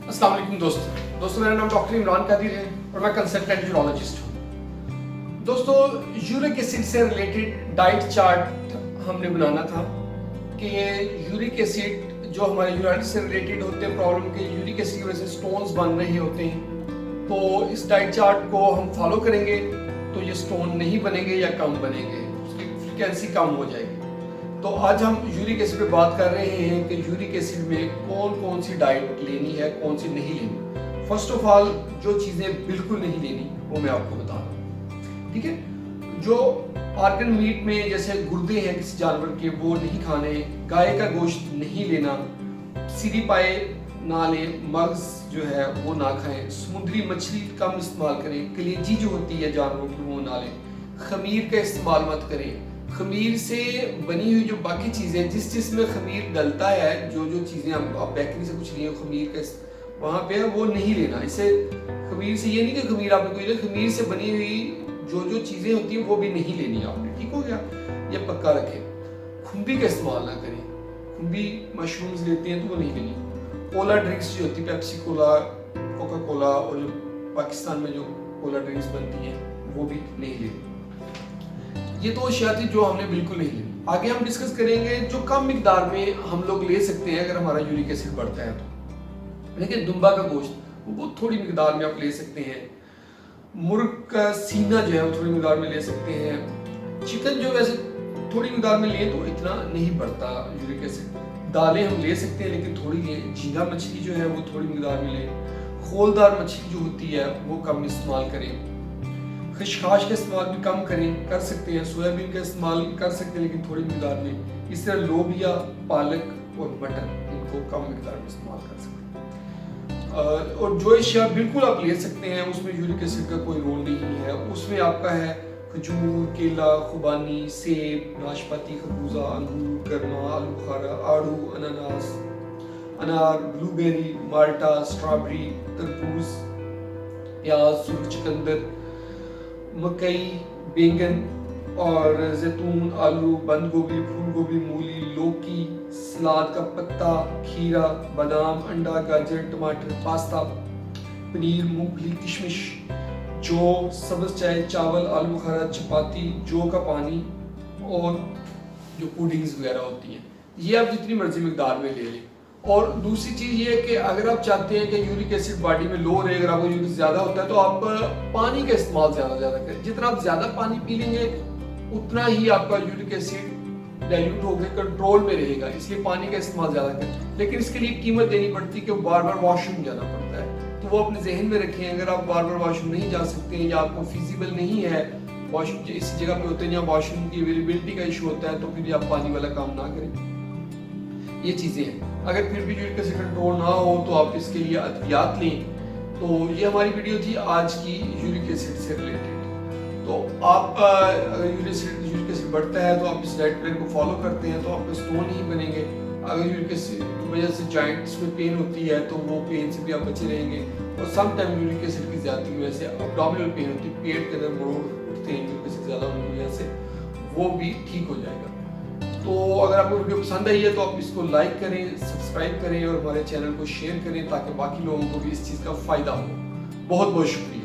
अस्सलाम वालेकुम दोस्तों, मेरा नाम डॉक्टर इमरान कादिर है और मैं कंसल्टेंट यूरोलॉजिस्ट हूँ। दोस्तों, यूरिक एसिड से रिलेटेड डाइट चार्ट हमने बनाना था कि यूरिक एसिड जो हमारे यूराइटिस से रिलेटेड होते हैं प्रॉब्लम के, यूरिक एसिड की वजह से स्टोन्स बन रहे होते हैं, तो इस डाइट चार्ट को हम फॉलो करेंगे तो ये स्टोन नहीं बनेंगे या कम बनेंगे, उसकी फ्रिक्वेंसी कम हो जाएगी। तो आज हम यूरिक एसिड पे बात कर रहे हैं कि यूरिक एसिड में कौन कौन सी डाइट लेनी है, कौन सी नहीं लेनी। फर्स्ट ऑफ ऑल जो चीज़ें बिल्कुल नहीं लेनी वो मैं आपको बता रहा हूँ, ठीक है। जो ऑर्गन मीट में जैसे गुर्दे हैं किसी जानवर के, वो नहीं खाने, गाय का गोश्त नहीं लेना, सीधी पाए ना लें, मग्स जो है वो ना खाएं, समुद्री मछली कम इस्तेमाल करें, कलेजी जो होती है जानवरों की वो ना लें, खमीर का इस्तेमाल मत करें। खमीर से बनी हुई जो बाकी चीज़ें जिसमें खमीर डलता है, जो चीज़ें आप बेकरी से कुछ लिए खमीर का वहाँ पे है वो नहीं लेना। इससे खमीर से ये नहीं कि खमीर आपने कोई, खमीर से बनी हुई जो चीज़ें होती हैं वो भी नहीं लेनी आपने, ठीक हो गया, ये पक्का रखें। खुम्बी का इस्तेमाल ना करें, खुम्बी मशरूम्स लेते हैं तो वो नहीं लेनी। कोला ड्रिंक्स जो होती है, पेप्सी कोला, कोका कोला और जो पाकिस्तान में जो कोला ड्रिंक्स बनती हैं वो भी नहीं लेनी। ये तो अशिया थी जो हमने बिल्कुल नहीं लेनी। आगे हम डिस्कस करेंगे जो कम मिकदार में हम लोग ले सकते हैं अगर हमारा यूरिक एसिड बढ़ता है तो। लेकिन दुम्बा का गोश्त वो थोड़ी मिकदार में आप ले सकते हैं। मुर्ग का सीना जो है वो थोड़ी मिकदार में ले सकते हैं। चिकन जो वैसे थोड़ी मिकदार में लें तो इतना नहीं बढ़ता यूरिक एसिड। दालें हम ले सकते हैं लेकिन थोड़ी लें। झींगा मछली जो है वो थोड़ी मिकदार में लें। खोलदार मछली जो होती है वो कम इस्तेमाल करें। खशखाश का इस्तेमाल भी कम कर सकते हैं। सोयाबीन का इस्तेमाल कर सकते हैं लेकिन थोड़ी मिकदार में। इस तरह लोबिया, पालक और मटर इनको कम मिकदार में इस्तेमाल कर सकते हैं। और जो अशिया बिल्कुल आप ले सकते हैं उसमें यूरिक एसिड का कोई रोल नहीं है। उसमें आपका है खजूर, केला, खुबानी, सेब, नाशपाती, खरबूजा, अंगूर, गरमा, आलू बुखारा, आड़ू, अनानास, अनार, ब्लूबेरी, माल्टा, स्ट्रॉबेरी, तरबूज, प्याज, सुर्ख चुकंदर, मकई, बैंगन और जैतून, आलू, बंद गोभी, फूल गोभी, मूली, लौकी, सलाद का पत्ता, खीरा, बादाम, अंडा, गाजर, टमाटर, पास्ता, पनीर, मूंगफली, किशमिश, जौ, सब्ज चाय, चावल, आलू बुखारा, चपाती, जौ का पानी और जो पुडिंग्स वगैरह होती हैं, ये आप जितनी मर्जी मिकदार में ले लें। और दूसरी चीज़ ये है कि अगर आप चाहते हैं कि यूरिक एसिड बॉडी में लो रहे, अगर आपको यूरिक ज़्यादा होता है तो आप पानी का इस्तेमाल ज़्यादा करें। जितना आप ज़्यादा पानी पी लेंगे उतना ही आपका यूरिक एसिड डाइल्यूट होकर कंट्रोल में रहेगा, इसलिए पानी का इस्तेमाल ज़्यादा करें। लेकिन इसके लिए कीमत देनी पड़ती है कि बार बार वॉशरूम जाना पड़ता है, तो वो अपने जहन में रखें। अगर आप बार बार वॉशरूम नहीं जा सकते हैं या आपको फिजिबल नहीं है, वॉशरूम इसी जगह पे होते हैं जहाँ वॉशरूम की अवेलेबिलिटी का इशू होता है, तो फिर आप पानी वाला काम ना करें। ये चीज़ें हैं। अगर फिर भी यूरिक एसिड कंट्रोल ना हो तो आप इसके लिए अद्वियात लें। तो ये हमारी वीडियो थी आज की यूरिक एसिड से रिलेटेड। तो आप अगर यूरिक एसिड बढ़ता है तो आप इस डाइट प्लान को फॉलो करते हैं तो आपके स्टोन नहीं बनेंगे। अगर यूरिक एसिड की वजह से जॉइंट्स में पेन होती है तो वो पेन से भी आप बचे रहेंगे। और सम टाइम यूरिक एसिड की ज़्यादा की वजह से अब्डोमिनल पेन होती है, पेट के अंदर मरोड़ उठते हैं यूरिक एसिड ज़्यादा होने की वजह से, वो भी ठीक हो जाएगा। तो अगर आपको वीडियो पसंद आई है तो आप इसको लाइक करें, सब्सक्राइब करें और हमारे चैनल को शेयर करें ताकि बाकी लोगों को भी इस चीज़ का फ़ायदा हो। बहुत बहुत शुक्रिया।